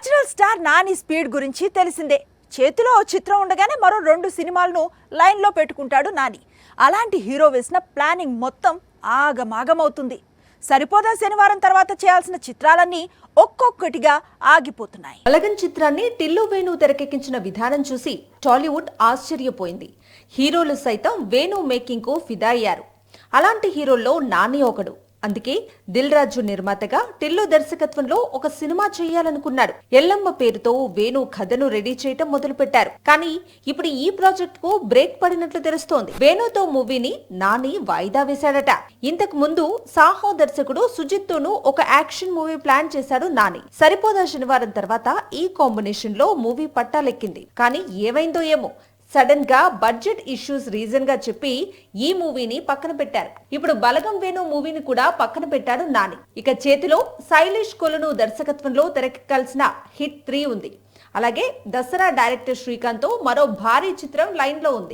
Natural star Nani speed గురించి తెలిసిందే. చేతిలో ఓ చిత్రం ఉండగానే మరో 2 సినిమాలను లైన్లో పెట్టుకుంటాడు నాని. అలాంటి హీరో వేసిన ప్లానింగ్ మొత్తం ఆగమాగమవుతుంది. సరిపోదా శనివారం తర్వాత చేయాల్సిన చిత్రాలన్నీ ఒక్కొక్కటిగా ఆగిపోతున్నాయి. బలగన్ చిత్రాన్ని టిల్లు వేణు తెరకెక్కించిన విధానం చూసి టాలీవుడ్ ఆశ్చర్యపోయింది. హీరోలు సైతం వేణు మేకింగ్ కు ఫిదా అయ్యారు. అలాంటి హీరోల్లో నాని ఒకడు. అందుకే దిల్ రాజు నిర్మాతగా టిల్లు దర్శకత్వంలో ఒక సినిమా చేయాలనుకున్నాడు. ఎల్లమ్మ పేరుతో వేణు కథను రెడీ చేయటం మొదలుపెట్టారు. కానీ ఇప్పుడు ఈ ప్రాజెక్ట్ కు బ్రేక్ పడినట్లు తెలుస్తోంది. వేణుతో మూవీని నాని వాయిదా వేశాడట. ఇంతకు ముందు సాహో దర్శకుడు సుజిత్ తోనూ ఒక యాక్షన్ మూవీ ప్లాన్ చేశాడు నాని. సరిపోదా శనివారం తర్వాత ఈ కాంబినేషన్ లో మూవీ పట్టాలెక్కింది. కానీ ఏమైందో ఏమో, సడన్ గా బడ్జెట్ ఇష్యూస్ రీజన్ గా చెప్పి ఈ మూవీని పక్కన పెట్టారు. ఇప్పుడు బలగం వేణు మూవీని కూడా పక్కన పెట్టాడు నాని. ఇక చేతిలో శైలేష్ కొలను దర్శకత్వంలో తెరకెక్కాల్సిన హిట్ 3 ఉంది. అలాగే దసరా డైరెక్టర్ శ్రీకాంత్ తో మరో భారీ చిత్రం లైన్ లో ఉంది.